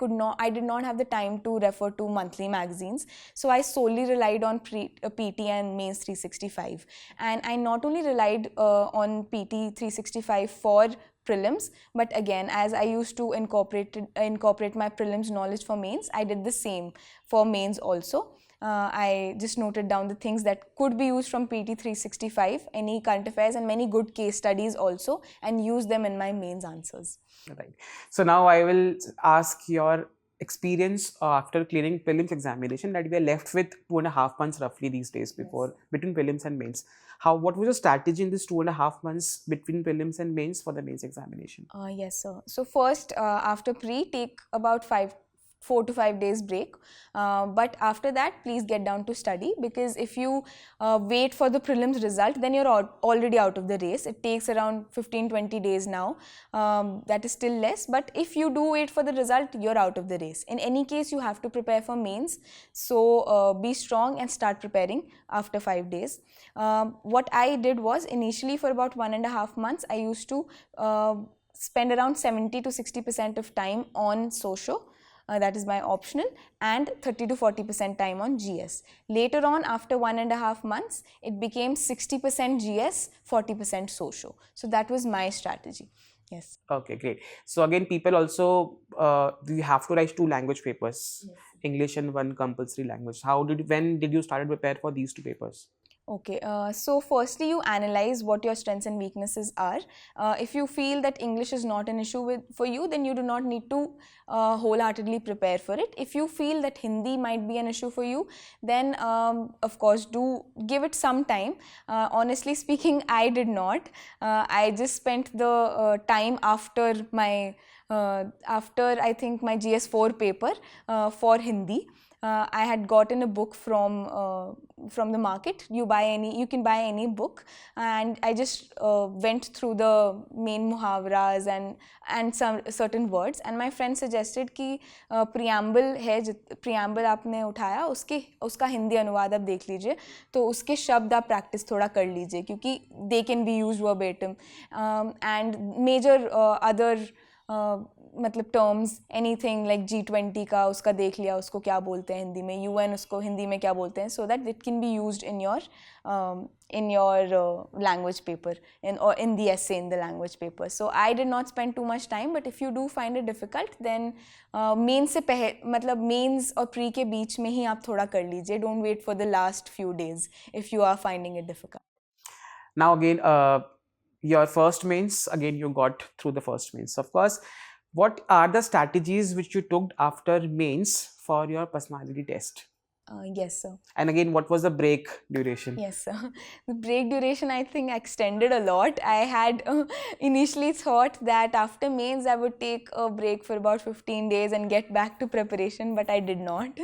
did not have the time to refer to monthly magazines. So I solely relied on PT and Mains 365. And I not only relied on PT 365 for prelims, but again, as I used to incorporate my prelims knowledge for mains, I did the same for mains also. I just noted down the things that could be used from PT 365, any current affairs and many good case studies also, and use them in my mains answers. Right. So now I will ask your experience after clearing prelims examination, that we are left with 2.5 months roughly these days between prelims and mains. What was your strategy in this 2.5 months between prelims and mains for the mains examination? Yes, sir. So first, after pre, take about 4 to 5 days break, but after that please get down to study, because if you wait for the prelims result, then you're already out of the race. It takes around 15-20 days now. That is still less, but if you do wait for the result, you're out of the race. In any case, you have to prepare for mains, so be strong and start preparing after 5 days. What I did was, initially for about 1.5 months, I used to spend around 70 to 60% of time on socio, that is my optional, and 30 to 40% time on GS. Later on, after 1.5 months, it became 60% GS, 40% socio. So that was my strategy. Yes. Okay, great. So again, people also you have to write 2 language papers, yes. English and 1 compulsory language. When did you start to prepare for these 2 papers? Okay, so firstly you analyze what your strengths and weaknesses are. If you feel that English is not an issue for you, then you do not need to wholeheartedly prepare for it. If you feel that Hindi might be an issue for you, then of course do give it some time. Honestly speaking, I did not. I just spent the time after I think my GS4 paper for Hindi. I had gotten a book from the market. You can buy any book, and I just went through the main muhavras and some certain words. And my friend suggested कि preamble है, preamble आपने उठाया, उसका हिंदी अनुवाद आप देख लीजिए, तो उसके शब्द आप practice थोड़ा कर लीजिए, क्योंकि they can be used verbatim, and major other मतलब टर्म्स, एनीथिंग लाइक G20 का उसका देख लिया, उसको क्या बोलते हैं हिंदी में, UN उसको हिंदी में क्या बोलते हैं, so that it can be used in your language paper, in the essay in the language paper. So I did not spend too much time, but if you do find it difficult, then main से मतलब mains और pre के बीच में ही आप थोड़ा कर लीजिए. Don't wait for the last few days if you are finding it difficult. Now again, your first mains, again you got through the first mains, of course. What are the strategies which you took after mains for your personality test? Yes, sir. And again, what was the break duration? Yes, sir. The break duration, I think, extended a lot. I had initially thought that after mains, I would take a break for about 15 days and get back to preparation, but I did not.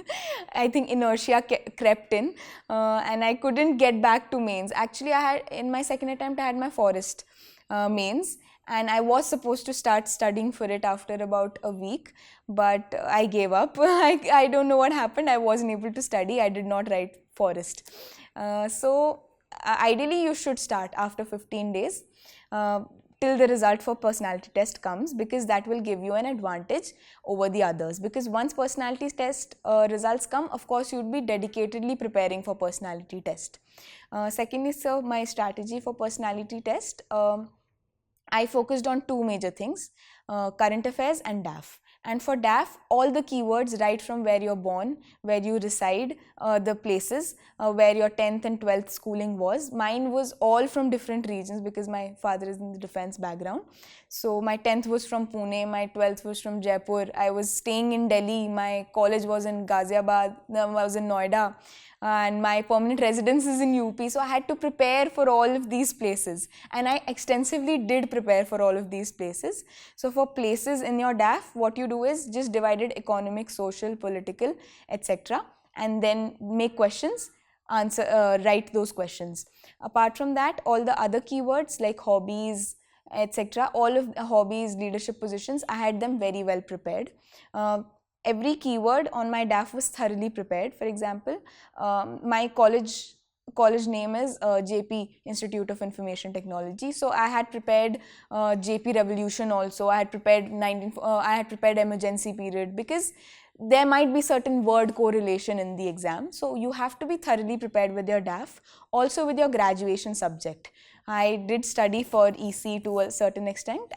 I think inertia crept in, and I couldn't get back to mains. Actually, in my second attempt, I had my forest mains, and I was supposed to start studying for it after about a week, but I gave up. I don't know what happened. I wasn't able to study. I did not write forest. So ideally you should start after 15 days till the result for personality test comes, because that will give you an advantage over the others. Because once personality test results come, of course you would be dedicatedly preparing for personality test. Secondly, so my strategy for personality test, I focused on 2 major things, current affairs and DAF. And for DAF, all the keywords right from where you're born, where you reside, the places where your 10th and 12th schooling was. Mine was all from different regions because my father is in the defense background. So my 10th was from Pune, my 12th was from Jaipur. I was staying in Delhi, my college was in Ghaziabad, I was in Noida, and my permanent residence is in UP. So I had to prepare for all of these places, and I extensively did prepare for all of these places. So for places in your DAF, what you do is just divide it economic, social, political, etc., and then make questions, write those questions. Apart from that, all the other keywords like hobbies, etc., all of the hobbies, leadership positions, I had them very well prepared. Every keyword on my DAF was thoroughly prepared. For example, my college name is JP, Institute of Information Technology. So I had prepared JP Revolution also. I had prepared emergency period, because there might be certain word correlation in the exam. So you have to be thoroughly prepared with your DAF, also with your graduation subject. I did study for EC to a certain extent.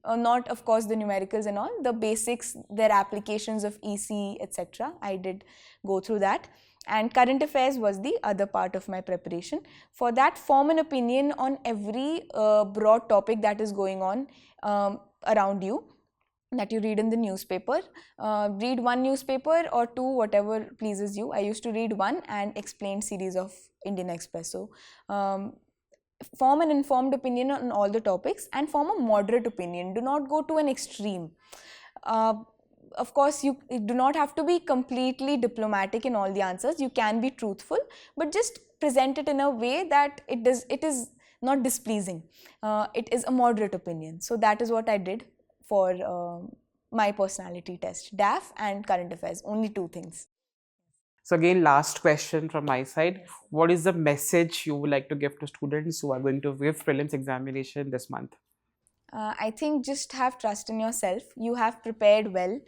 Not of course the numericals and all, the basics, their applications of EC, etc. I did go through that. And current affairs was the other part of my preparation. For that, form an opinion on every broad topic that is going on around you, that you read in the newspaper. Read 1 newspaper or 2, whatever pleases you. I used to read 1 and explained series of Indian Express. So form an informed opinion on all the topics and form a moderate opinion. Do not go to an extreme. of course, you do not have to be completely diplomatic in all the answers. You can be truthful, but just present it in a way that it is not displeasing. It is a moderate opinion. So that is what I did for my personality test, DAF and current affairs, only 2 things. So again, last question from my side. What is the message you would like to give to students who are going to give prelims examination this month? I think just have trust in yourself. You have prepared well.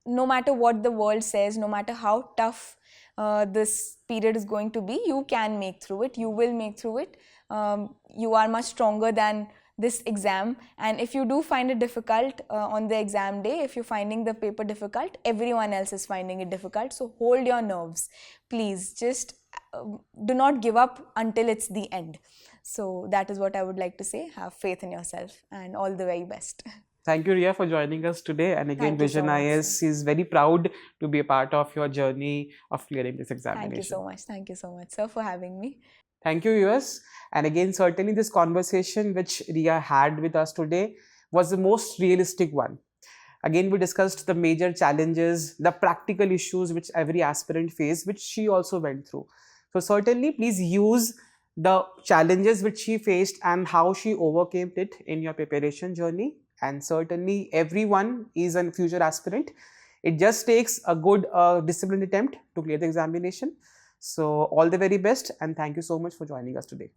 No matter what the world says, no matter how tough this period is going to be, you can make through it. You will make through it. You are much stronger than this exam, and if you do find it difficult on the exam day, if you're finding the paper difficult, everyone else is finding it difficult. So hold your nerves, please. Just do not give up until it's the end. So that is what I would like to say. Have faith in yourself and all the very best. Thank you, Riya, for joining us today. And again, Thank you so much, VisionIAS is very proud to be a part of your journey of clearing this examination. Thank you so much. Thank you so much, sir, for having me. Thank you, viewers. And again, certainly this conversation which Riya had with us today was the most realistic one. Again, we discussed the major challenges, the practical issues which every aspirant faced, which she also went through. So certainly, please use the challenges which she faced and how she overcame it in your preparation journey. And certainly, everyone is a future aspirant. It just takes a good disciplined attempt to clear the examination. So all the very best, and thank you so much for joining us today.